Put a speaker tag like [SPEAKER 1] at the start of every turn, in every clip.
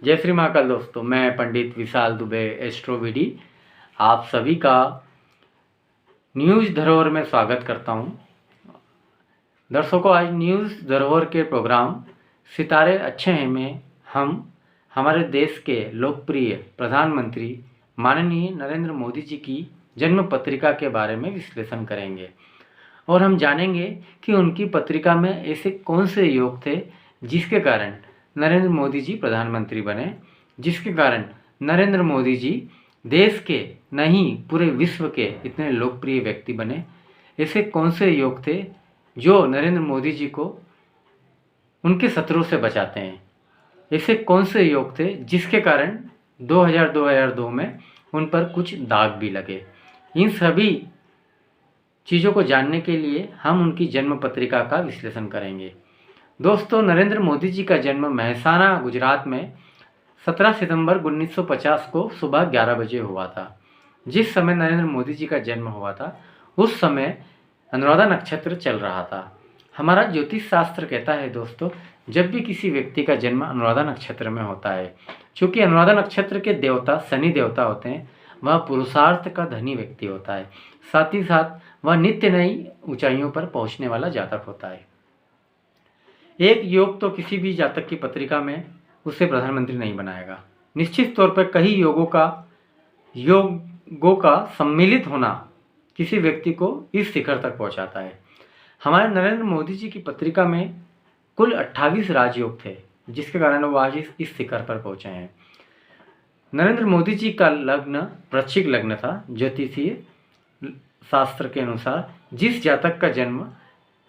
[SPEAKER 1] जय श्री महाकाल दोस्तों, मैं पंडित विशाल दुबे एस्ट्रोविडी आप सभी का न्यूज़ धरोहर में स्वागत करता हूं। दर्शकों, आज न्यूज़ धरोहर के प्रोग्राम सितारे अच्छे हैं में हम हमारे देश के लोकप्रिय प्रधानमंत्री माननीय नरेंद्र मोदी जी की जन्म पत्रिका के बारे में विश्लेषण करेंगे और हम जानेंगे कि उनकी पत्रिका में ऐसे कौन से योग थे जिसके कारण नरेंद्र मोदी जी प्रधानमंत्री बने, जिसके कारण नरेंद्र मोदी जी देश के नहीं पूरे विश्व के इतने लोकप्रिय व्यक्ति बने। ऐसे कौन से योग थे जो नरेंद्र मोदी जी को उनके शत्रु से बचाते हैं। ऐसे कौन से योग थे जिसके कारण 2002 में उन पर कुछ दाग भी लगे। इन सभी चीज़ों को जानने के लिए हम उनकी जन्म पत्रिका का विश्लेषण करेंगे। दोस्तों, नरेंद्र मोदी जी का जन्म मेहसाना गुजरात में 17 सितंबर 1950 को सुबह 11 बजे हुआ था। जिस समय नरेंद्र मोदी जी का जन्म हुआ था उस समय अनुराधा नक्षत्र चल रहा था। हमारा ज्योतिष शास्त्र कहता है दोस्तों, जब भी किसी व्यक्ति का जन्म अनुराधा नक्षत्र में होता है, चूँकि अनुराधा नक्षत्र के देवता शनि देवता होते हैं, वह पुरुषार्थ का धनी व्यक्ति होता है, साथ ही साथ वह नित्य नई ऊंचाइयों पर पहुंचने वाला जातक होता है। एक योग तो किसी भी जातक की पत्रिका में उसे प्रधानमंत्री नहीं बनाएगा। निश्चित तौर पर कई योगों का सम्मिलित होना किसी व्यक्ति को इस शिखर तक पहुंचाता है। हमारे नरेंद्र मोदी जी की पत्रिका में कुल 28 राजयोग थे, जिसके कारण वो आज इस शिखर पर पहुंचे हैं। नरेंद्र मोदी जी का लग्न वृश्चिक लग्न था। ज्योतिषीय शास्त्र के अनुसार जिस जातक का जन्म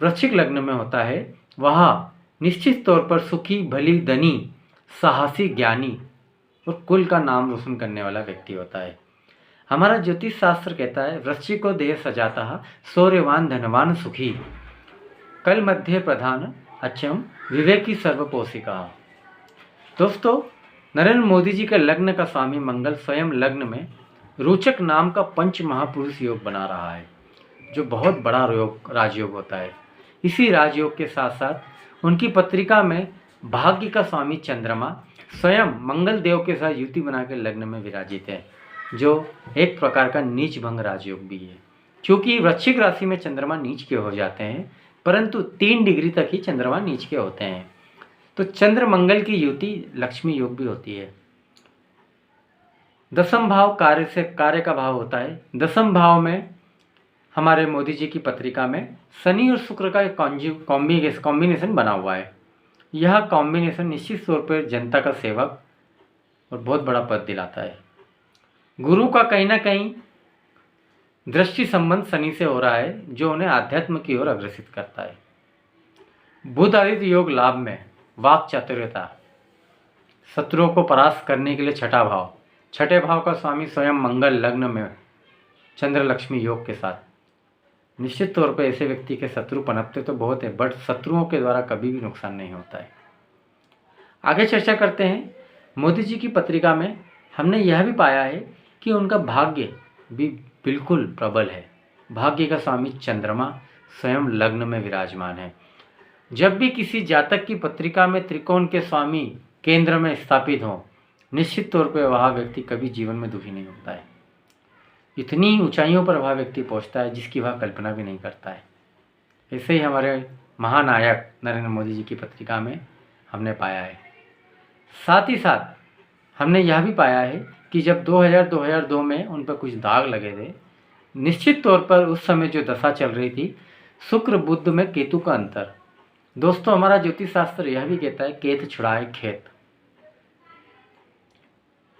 [SPEAKER 1] वृश्चिक लग्न में होता है वह निश्चित तौर पर सुखी, भली, धनी, साहसी, ज्ञानी और कुल का नाम रोशन करने वाला व्यक्ति होता है। हमारा ज्योतिष शास्त्र कहता है, वृश्चिक को देह सजाता शौर्यवान, धनवान, सुखी, कल मध्य प्रधान, अच्छम, विवेकी, सर्वपोषिका। दोस्तों, नरेंद्र मोदी जी के लग्न का स्वामी मंगल स्वयं लग्न में रोचक नाम का पंच महापुरुष योग बना रहा है, जो बहुत बड़ा राजयोग होता है। इसी राजयोग के साथ साथ उनकी पत्रिका में भाग्य का स्वामी चंद्रमा स्वयं मंगल देव के साथ युति बना के लग्न में विराजित है, जो एक प्रकार का नीच भंग राजयोग भी है। क्योंकि वृश्चिक राशि में चंद्रमा नीच के हो जाते हैं, परंतु 3 डिग्री तक ही चंद्रमा नीच के होते हैं। तो चंद्र मंगल की युति लक्ष्मी योग भी होती है। दसम भाव कार्य का भाव होता है। दसम भाव में हमारे मोदी जी की पत्रिका में शनि और शुक्र का एक कॉम्बिनेशन बना हुआ है। यह कॉम्बिनेशन निश्चित तौर पर जनता का सेवक और बहुत बड़ा पद दिलाता है। गुरु का कहीं ना कहीं दृष्टि संबंध शनि से हो रहा है, जो उन्हें आध्यात्म की ओर अग्रसित करता है। बुध आदित्य योग लाभ में वाक चातुर्यता, शत्रुओं को परास्त करने के लिए छठे भाव का स्वामी स्वयं मंगल लग्न में चंद्र लक्ष्मी योग के साथ। निश्चित तौर पर ऐसे व्यक्ति के शत्रु पनपते तो बहुत है, बट शत्रुओं के द्वारा कभी भी नुकसान नहीं होता है। आगे चर्चा करते हैं। मोदी जी की पत्रिका में हमने यह भी पाया है कि उनका भाग्य भी बिल्कुल प्रबल है। भाग्य का स्वामी चंद्रमा स्वयं लग्न में विराजमान है। जब भी किसी जातक की पत्रिका में त्रिकोण के स्वामी केंद्र में स्थापित हो, निश्चित तौर पर वह व्यक्ति कभी जीवन में दुखी नहीं होता है। इतनी ऊंचाइयों पर वह व्यक्ति पहुंचता है जिसकी वह कल्पना भी नहीं करता है। ऐसे ही हमारे महानायक नरेंद्र मोदी जी की पत्रिका में हमने पाया है। साथ ही साथ हमने यह भी पाया है कि जब 2002 में उन पर कुछ दाग लगे थे, निश्चित तौर पर उस समय जो दशा चल रही थी, शुक्र बुध में केतु का अंतर। दोस्तों, हमारा ज्योतिष शास्त्र यह भी कहता है, केत छुड़ाए खेत।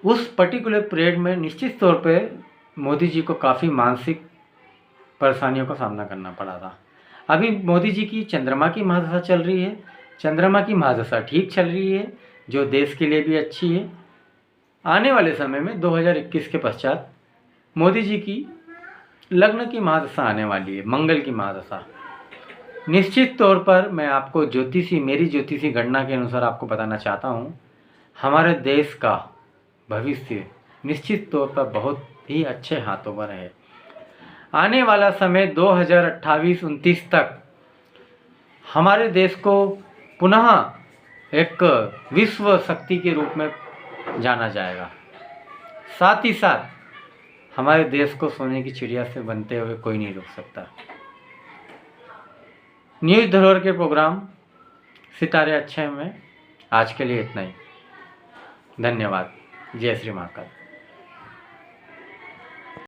[SPEAKER 1] उस पर्टिकुलर पीरियड में निश्चित तौर पर मोदी जी को काफ़ी मानसिक परेशानियों का सामना करना पड़ा था। अभी मोदी जी की चंद्रमा की महादशा चल रही है। चंद्रमा की महादशा ठीक चल रही है, जो देश के लिए भी अच्छी है। आने वाले समय में 2021 के पश्चात मोदी जी की लग्न की महादशा आने वाली है, मंगल की महादशा। निश्चित तौर पर मैं आपको मेरी ज्योतिषी गणना के अनुसार आपको बताना चाहता हूँ, हमारे देश का भविष्य निश्चित तौर पर बहुत ही अच्छे हाथों पर है। आने वाला समय 2028-29 तक हमारे देश को पुनः एक विश्व शक्ति के रूप में जाना जाएगा। साथ ही साथ हमारे देश को सोने की चिड़िया से बनते हुए कोई नहीं रोक सकता। न्यूज़ धरोहर के प्रोग्राम सितारे अच्छे में आज के लिए इतना ही। धन्यवाद। जय श्री महाकाल।